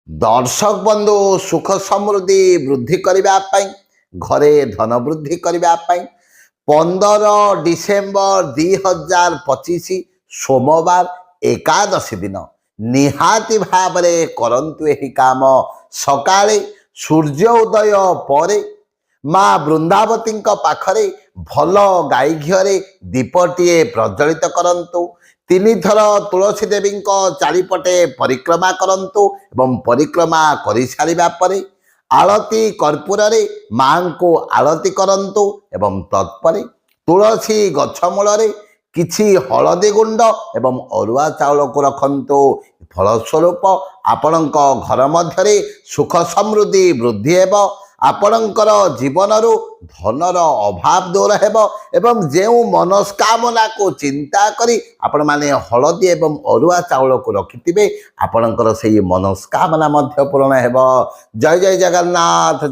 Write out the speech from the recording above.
दर्शक बंधु सुख समृद्धि वृद्धि करने घरे धन वृद्धि करने 15 डिसेम्बर 2025 सोमवार एकादशी दिन निहाती भाव करंतु एही काम सकाळे सूर्य उदय पर माँ वृंदावती पाखरे भल गाई घिरे दीपटीए प्रज्वलित करंतु 3 थर तुलसी देवी चारिपटे परिक्रमा करंतु एवं परिक्रमा कर सारिबा परे आलती कर्पूर माँ को आलती करंतु एवं तत्परे तुलसी गछमूल किछि हलदी गुंड एवं अरुआ चाउल को रखंतु फलस्वरूप आपणक घर मध्य सुख समृद्धि वृद्धि हेब आपणकर जीवन रु धनर अभाव दूर हेब एवं जो मनस्कामना को चिंता करी आपण माने हलदी एवं अरुआ चाउल को रखिथिबे आपणकर सेही मनस्कामना मध्य पूर्ण हेब। जय जय जगन्नाथ।